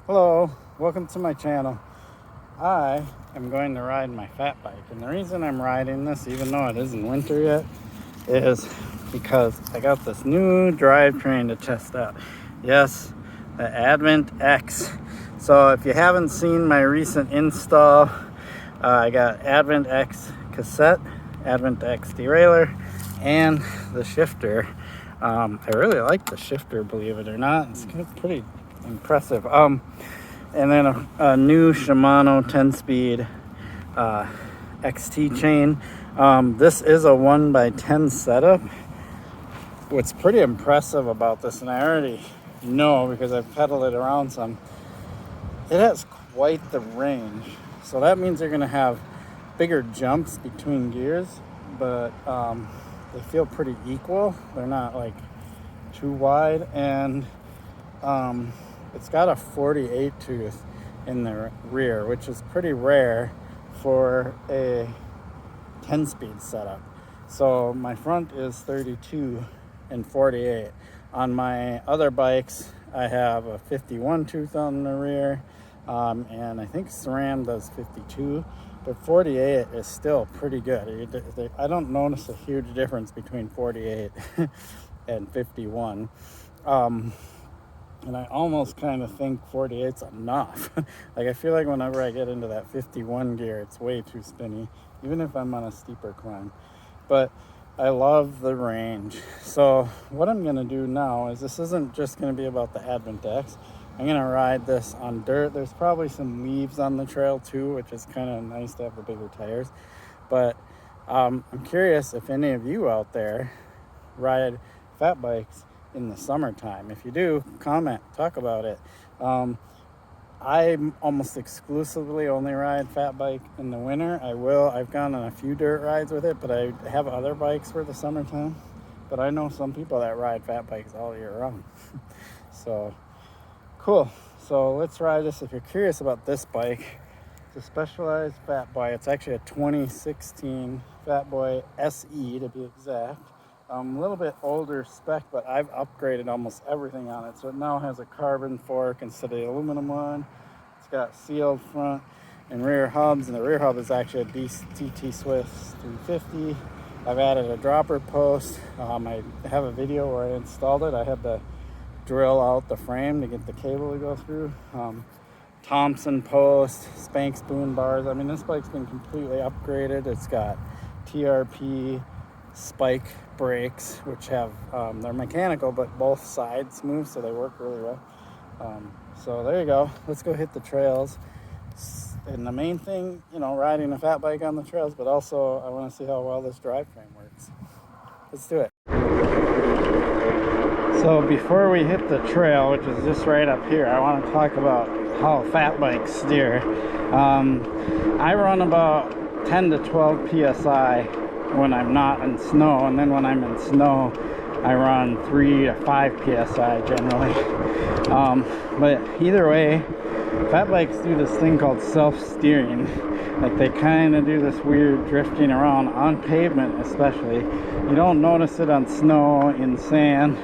Hello, welcome to my channel. I am going to ride my fat bike, and the reason I'm riding this, even though it isn't winter yet, is because I got this new drivetrain to test out. Yes, the Advent X. So if you haven't seen my recent install, I got Advent X cassette, Advent X derailleur, and the shifter. I really like the shifter, believe it or not. It's pretty impressive. And then a new Shimano 10-speed XT chain. This is a 1x10 setup. What's pretty impressive about this, and I already know because I've pedaled it around some, it has quite the range. So that means you're going to have bigger jumps between gears, but they feel pretty equal. They're not like too wide, and it's got a 48 tooth in the rear, which is pretty rare for a 10-speed setup. So my front is 32 and 48. On my other bikes, I have a 51 tooth on the rear, and I think SRAM does 52, but 48 is still pretty good. I don't notice a huge difference between 48 and 51. And I almost kind of think 48's enough. Like, I feel like whenever I get into that 51 gear, it's way too spinny, even if I'm on a steeper climb. But I love the range. So what I'm going to do now is, this isn't just going to be about the Advent X. I'm going to ride this on dirt. There's probably some leaves on the trail too, which is kind of nice to have the bigger tires. But I'm curious if any of you out there ride fat bikes in the summertime. If you do, comment, talk about it. I almost exclusively only ride fat bike in the winter. I've gone on a few dirt rides with it, but I have other bikes for the summertime. But I know some people that ride fat bikes all year round. So cool. So let's ride this. If you're curious about this bike, it's a Specialized Fat Boy. It's actually a 2016 Fat Boy SE to be exact. A little bit older spec, but I've upgraded almost everything on it. So it now has a carbon fork instead of the aluminum one. It's got sealed front and rear hubs, and the rear hub is actually a DT Swift 350. I've added a dropper post. I have a video where I installed it. I had to drill out the frame to get the cable to go through. Thompson post, Spanx boom bars. I mean, this bike's been completely upgraded. It's got TRP spike brakes, which have they're mechanical, but both sides move, so they work really well. So there you go. Let's go hit the trails. And the main thing, riding a fat bike on the trails, but also I want to see how well this drivetrain works. Let's do it. So before we hit the trail, which is just right up here, I want to talk about how fat bikes steer. I run about 10 to 12 psi when I'm not in snow, and then when I'm in snow I run 3 to 5 psi generally. But either way, fat bikes do this thing called self-steering. Like, they kind of do this weird drifting around on pavement, especially. You don't notice it on snow, in sand,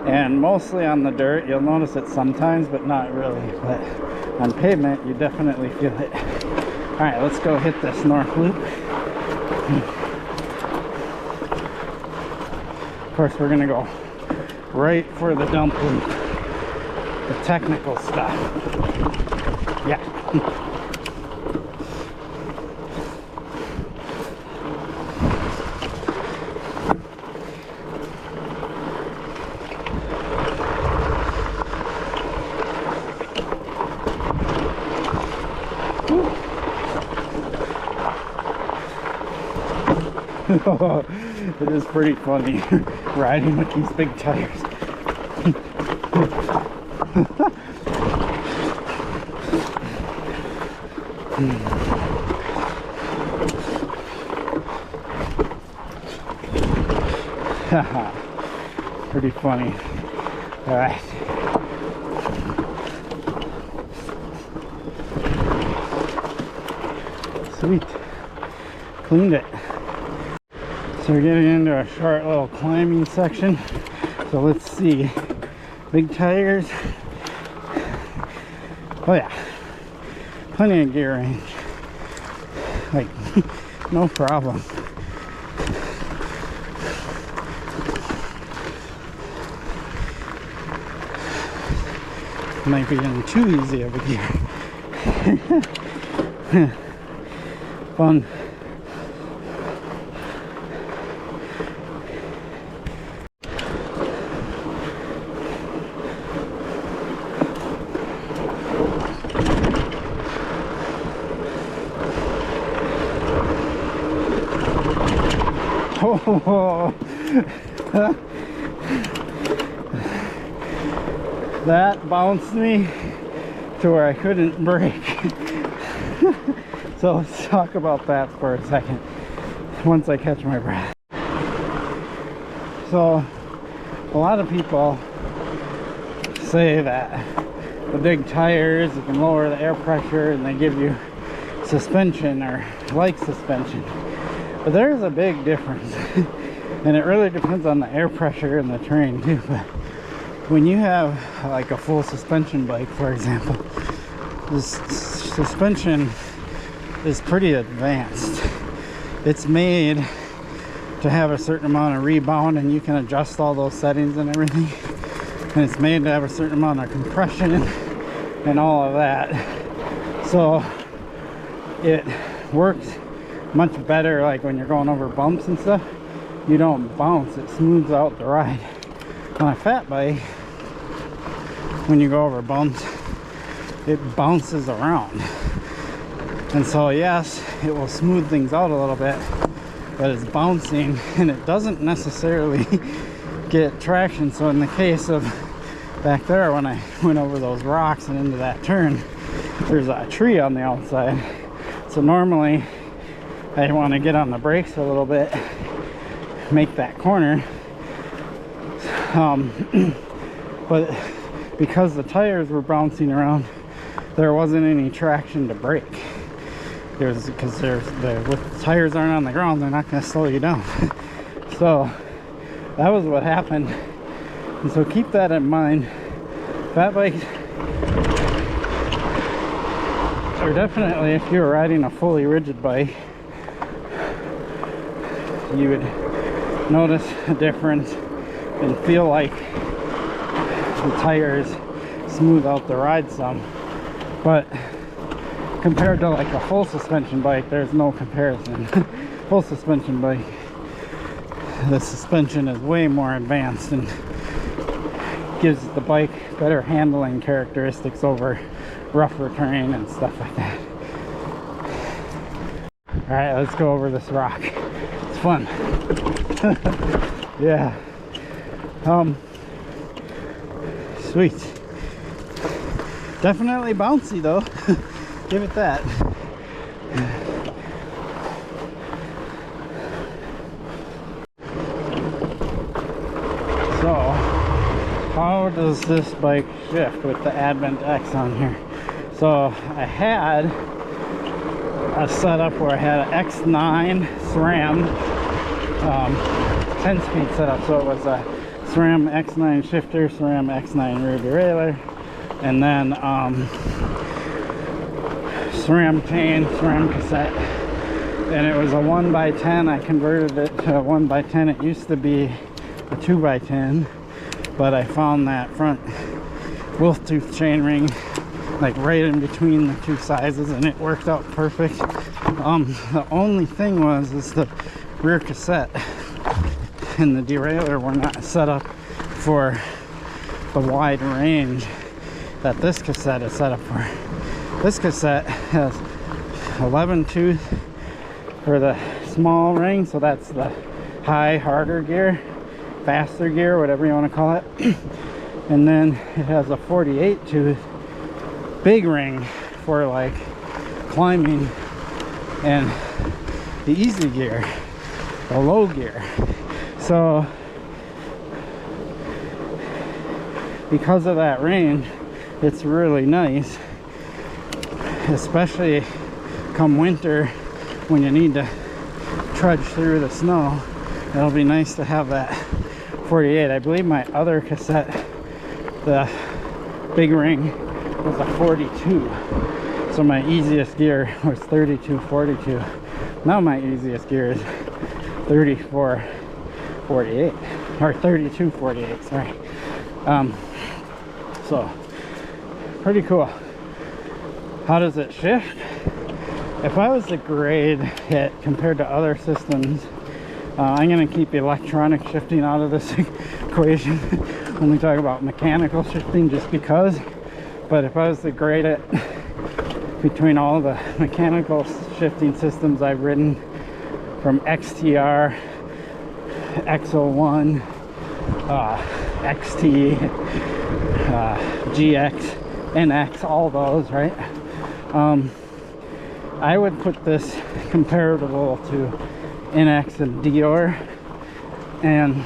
and mostly on the dirt. You'll notice it sometimes, but not really. But on pavement, you definitely feel it. All right, let's go hit this north loop. Of course, we're gonna go right for the dump loop, the technical stuff. Yeah. It is pretty funny riding with these big tires. Pretty funny. All right. Sweet. Cleaned it. So we're getting into a short little climbing section. So let's see. Big tires. Oh yeah, plenty of gear range, like no problem. Might be in too easy of a gear. Fun. Oh, that bounced me to where I couldn't brake. So let's talk about that for a second once I catch my breath. So a lot of people say that the big tires, you can lower the air pressure and they give you suspension or like suspension. But there's a big difference. And it really depends on the air pressure and the terrain too. But when you have like a full suspension bike, for example, this suspension is pretty advanced. It's made to have a certain amount of rebound, and you can adjust all those settings and everything. And it's made to have a certain amount of compression and all of that. So it works much better like when you're going over bumps and stuff. You don't bounce, it smooths out the ride. On a fat bike, when you go over bumps, it bounces around. And so yes, it will smooth things out a little bit, but it's bouncing and it doesn't necessarily get traction. So in the case of back there, when I went over those rocks and into that turn, there's a tree on the outside. So normally I want to get on the brakes a little bit, make that corner, but because the tires were bouncing around, there wasn't any traction to brake. Because with the tires aren't on the ground, they're not going to slow you down. So that was what happened. And so keep that in mind. Fat bikes are definitely, if you're riding a fully rigid bike, you would notice a difference and feel like the tires smooth out the ride some. But compared to like a full suspension bike, there's no comparison. Full suspension bike, the suspension is way more advanced and gives the bike better handling characteristics over rougher terrain and stuff like that. All right, let's go over this rock. It's fun. Yeah. Sweet. Definitely bouncy though. Give it that. So, how does this bike shift with the Advent X on here? So, I had a setup where I had an X9 SRAM 10-speed setup. So it was a SRAM X9 shifter, SRAM X9 rear derailleur, and then SRAM chain, SRAM cassette, and it was a 1x10. I converted it to a 1x10. It used to be a 2x10, but I found that front wolf tooth chain ring like right in between the two sizes, and it worked out perfect. The only thing is the rear cassette and the derailleur were not set up for the wide range that this cassette is set up for. This cassette has 11 tooth for the small ring, so that's the high, harder gear, faster gear, whatever you want to call it. And then it has a 48 tooth big ring for like climbing and the easy gear, the low gear. So because of that range, it's really nice, especially come winter when you need to trudge through the snow. It'll be nice to have that 48. I believe my other cassette, the big ring, was a 42. So my easiest gear was 32, 42. Now my easiest gear is 34, 48. Or 32, 48, sorry. So, pretty cool. How does it shift? If I was to grade it compared to other systems, I'm going to keep electronic shifting out of this equation when we talk about mechanical shifting, just because. But if I was to grade it between all the mechanical shifting systems I've ridden, from XTR, X01, XT, GX, NX, all those, right? I would put this comparable to NX and Dior and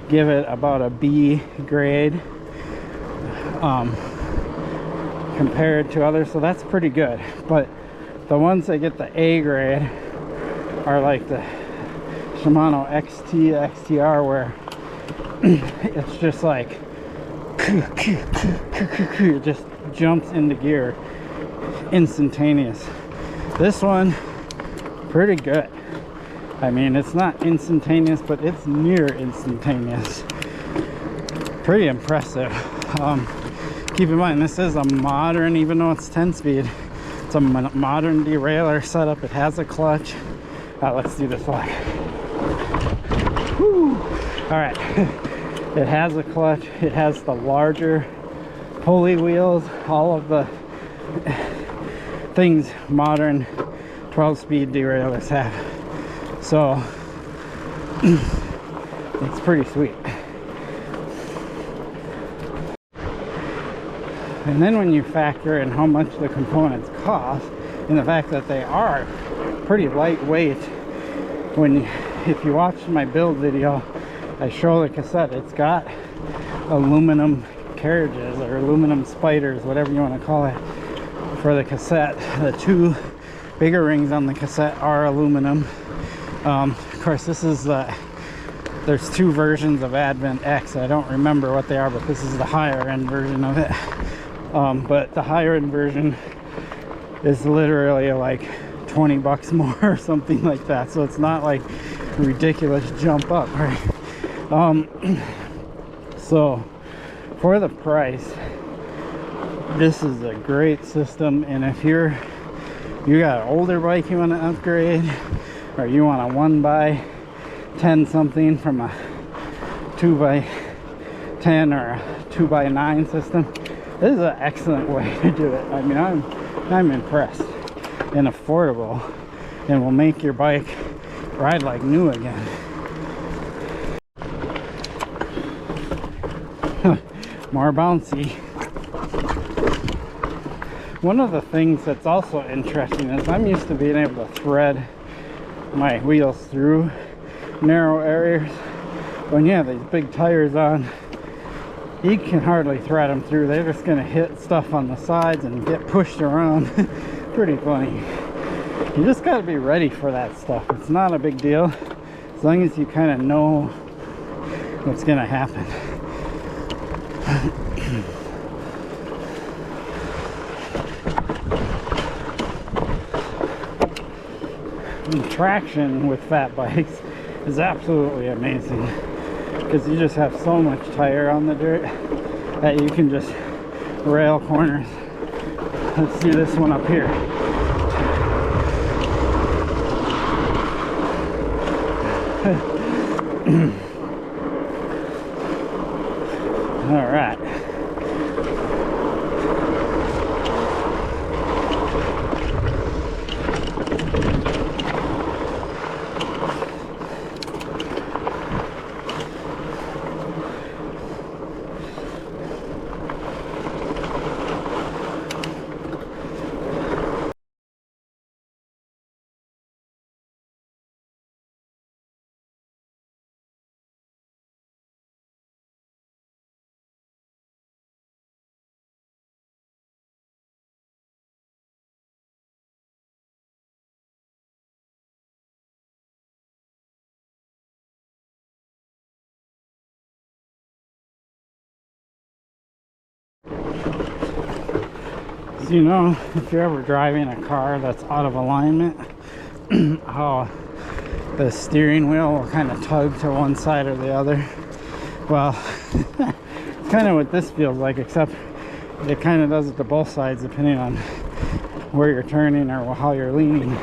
give it about a B grade compared to others, so that's pretty good. But the ones that get the A grade are like the Shimano XT, XTR, where it's just like it just jumps into gear instantaneous. This one, pretty good. I mean, it's not instantaneous, but it's near instantaneous. Pretty impressive. Keep in mind, this is a modern, even though it's 10-speed, it's a modern derailleur setup. It has a clutch. Let's do this one. Woo! All right. It has a clutch. It has the larger pulley wheels. All of the things modern 12-speed derailleurs have. So it's pretty sweet. And then when you factor in how much the components cost and the fact that they are pretty lightweight, if you watch my build video, I show the cassette. It's got aluminum carriages or aluminum spiders, whatever you want to call it, for the cassette. The two bigger rings on the cassette are aluminum. Of course, this is there's two versions of Advent X. I don't remember what they are, but this is the higher end version of it. But the higher end version is literally like 20 bucks more or something like that. So it's not like a ridiculous jump up, right? So for the price, this is a great system. And if you got an older bike you want to upgrade, or you want a 1x10 something from a 2x10 or a 2x9 system, this is an excellent way to do it. I mean, I'm impressed, and affordable, and will make your bike ride like new again. More bouncy. One of the things that's also interesting is I'm used to being able to thread my wheels through narrow areas. When you have these big tires on, you can hardly thread them through. They're just going to hit stuff on the sides and get pushed around. Pretty funny. You just got to be ready for that stuff. It's not a big deal as long as you kind of know what's going to happen. And traction with fat bikes is absolutely amazing, because you just have so much tire on the dirt that you can just rail corners. Let's do this one up here. All right. So, you know, if you're ever driving a car that's out of alignment, how the steering wheel will kind of tug to one side or the other. Well, it's kind of what this feels like, except it kind of does it to both sides depending on where you're turning or how you're leaning.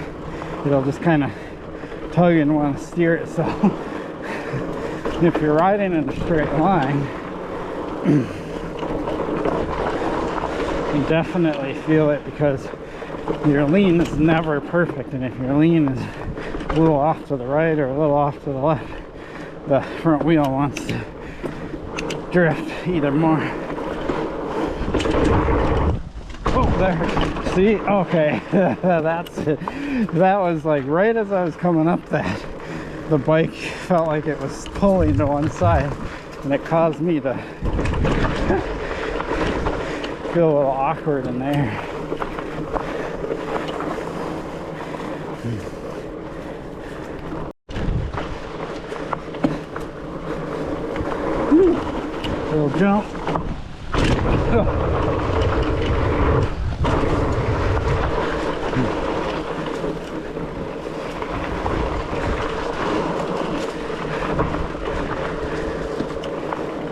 It'll just kind of tug and want to steer it. So if you're riding in a straight line, you definitely feel it, because your lean is never perfect, and if your lean is a little off to the right or a little off to the left, the front wheel wants to drift either more. Oh, there. See? Okay. That's it. That was like right as I was coming up that, the bike felt like it was pulling to one side, and it caused me to feel a little awkward in there. Little jump.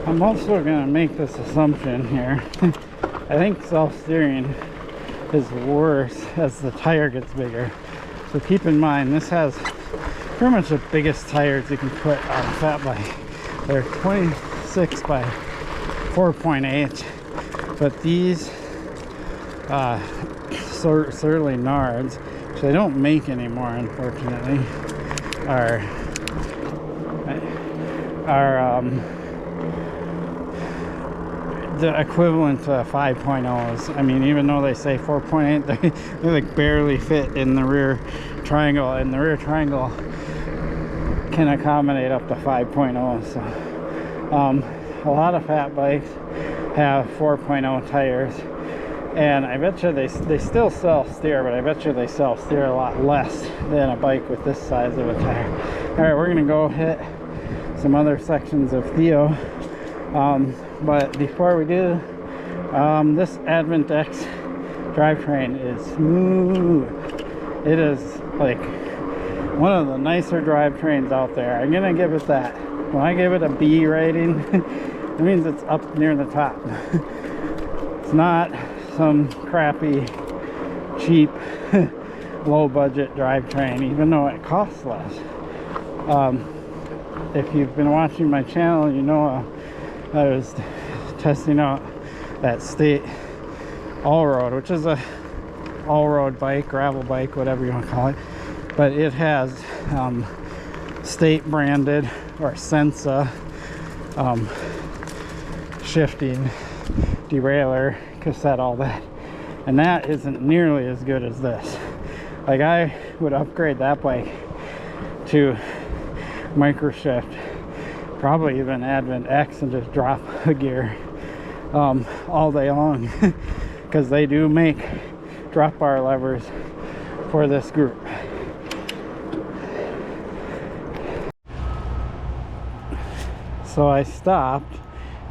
I'm also going to make this assumption here. I think self-steering is worse as the tire gets bigger. So keep in mind, this has pretty much the biggest tires you can put on a fat bike. They're 26 by 4.8, but these Surly Nards, which they don't make anymore unfortunately, are the equivalent to 5.0s. I mean, even though they say 4.8, they like barely fit in the rear triangle, and the rear triangle can accommodate up to 5.0. So a lot of fat bikes have 4.0 tires, and I bet you they still self-steer, but I bet you they self-steer a lot less than a bike with this size of a tire. All right, we're gonna go hit some other sections of Theo. But before we do, this Advent X drivetrain is smooth. It is like one of the nicer drivetrains out there. I'm gonna give it that. When I give it a B rating, it means it's up near the top. It's not some crappy, cheap, low budget drivetrain, even though it costs less. If you've been watching my channel, you know I was testing out that State All-Road, which is a all-road bike, gravel bike, whatever you want to call it, but it has State branded or Sensa shifting, derailleur, cassette, all that, and that isn't nearly as good as this. Like, I would upgrade that bike to microshift, probably even Advent X, and just drop a gear all day long, because they do make drop bar levers for this group. So I stopped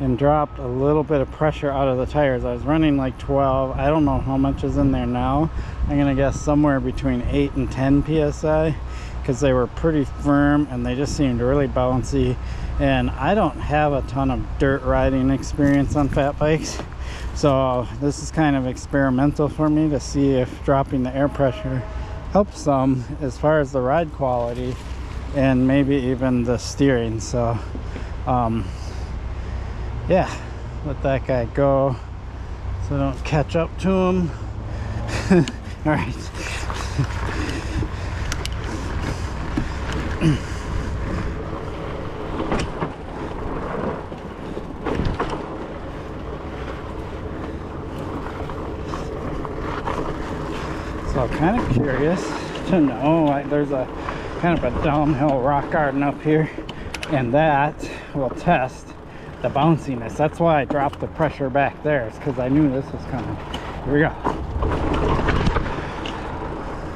and dropped a little bit of pressure out of the tires. I was running like 12. I don't know how much is in there now. I'm gonna guess somewhere between 8 and 10 psi, because they were pretty firm and they just seemed really bouncy. And I don't have a ton of dirt riding experience on fat bikes, so this is kind of experimental for me to see if dropping the air pressure helps some as far as the ride quality and maybe even the steering. So yeah, let that guy go so I don't catch up to him. All right. So kind of curious to know, like, there's a kind of a downhill rock garden up here, and that will test the bounciness. That's why I dropped the pressure back there. It's because I knew this was coming. Here we go.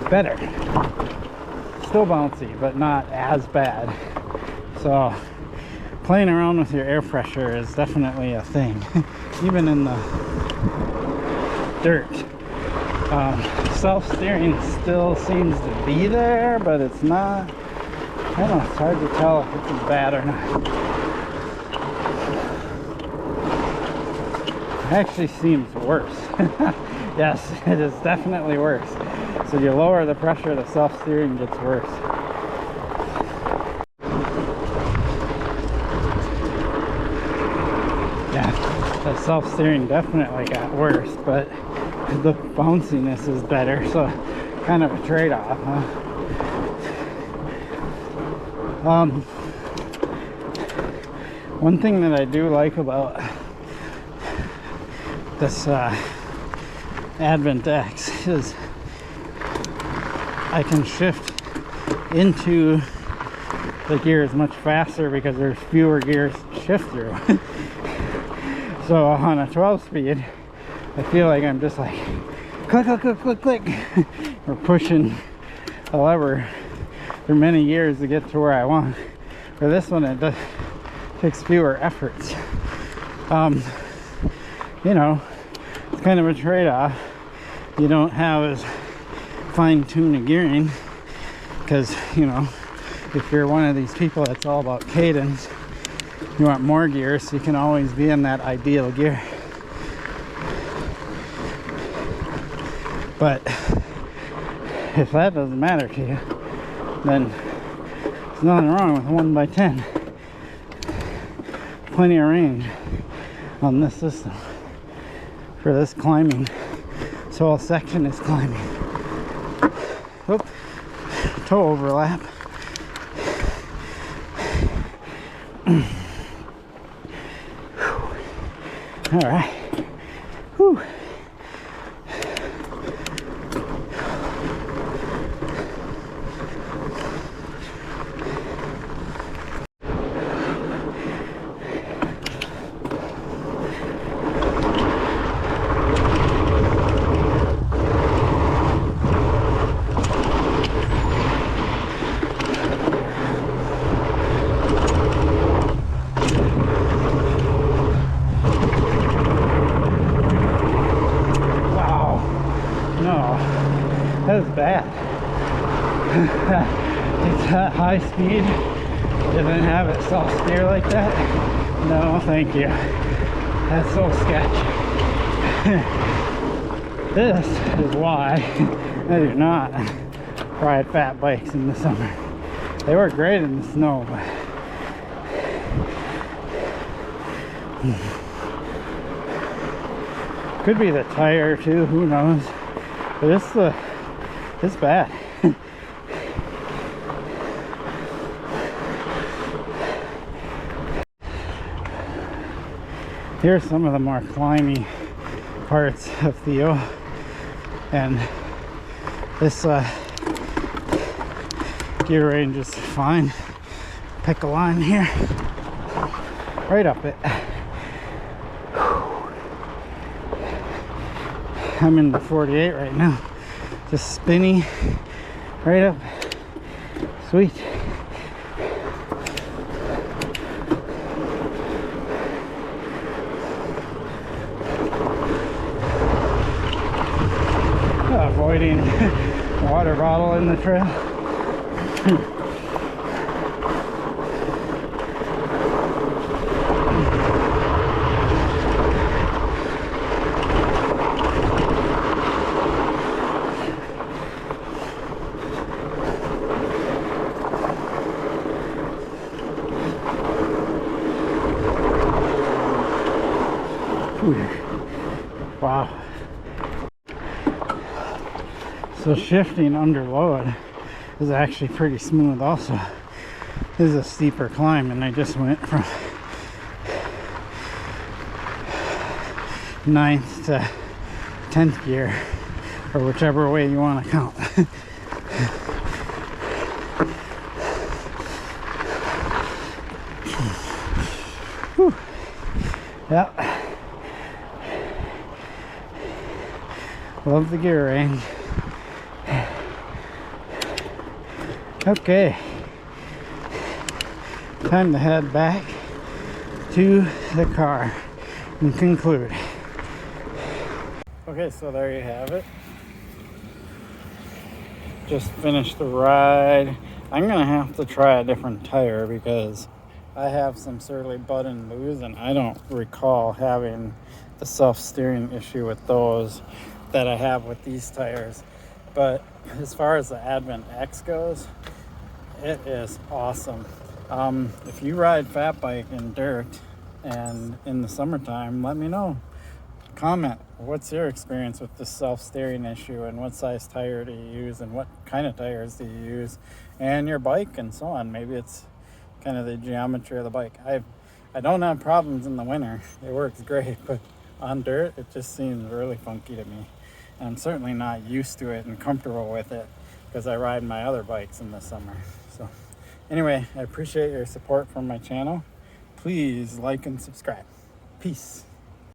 Better. Still bouncy, but not as bad. So playing around with your air pressure is definitely a thing, even in the dirt. Self-steering still seems to be there, but it's not. I don't know, it's hard to tell if it's as bad or not. It actually seems worse. Yes, it is definitely worse. So you lower the pressure, the self-steering gets worse. Yeah, the self-steering definitely got worse, but the bounciness is better, so kind of a trade-off, huh? One thing that I do like about this Advent X is I can shift into the gears much faster because there's fewer gears to shift through. So on a 12-speed, I feel like I'm just like click, click, click, click, click. We're pushing a lever for many years to get to where I want. For this one, it takes fewer efforts. You know, it's kind of a trade-off. You don't have as fine-tuned a gearing because, you know, if you're one of these people that's all about cadence, you want more gears so you can always be in that ideal gear. But if that doesn't matter to you, then there's nothing wrong with 1x10. Plenty of range on this system for this climbing. This whole section is climbing. Oop, toe overlap. All right. Whew. That was bad. It's at high speed. Doesn't have it self-steer like that. No, thank you. That's so sketchy. This is why I do not ride fat bikes in the summer. They work great in the snow, but could be the tire too, who knows. But it's bad. Here's some of the more climby parts of Theo, and this gear range is fine. Pick a line here, right up it. I'm in the 48 right now, just spinny, right up. Sweet. Avoiding water bottle in the trail. Wow. So shifting under load is actually pretty smooth also. This is a steeper climb, and I just went from 9th to 10th gear, or whichever way you want to count. Whew. Yep. Love the gear range. Okay, time to head back to the car and conclude. Okay, so there you have it. just finished the ride. I'm gonna have to try a different tire because I have some surly bud and loos, and I don't recall having the self-steering issue with those that I have with these tires. But as far as the Advent X goes, it is awesome. If you ride fat bike in dirt and in the summertime, let me know. Comment, what's your experience with the self-steering issue, and what size tire do you use, and what kind of tires do you use, and your bike, and so on. Maybe it's kind of the geometry of the bike. I don't have problems in the winter. It works great, but on dirt, it just seems really funky to me. And I'm certainly not used to it and comfortable with it because I ride my other bikes in the summer. So anyway, I appreciate your support from my channel. Please like and subscribe. Peace.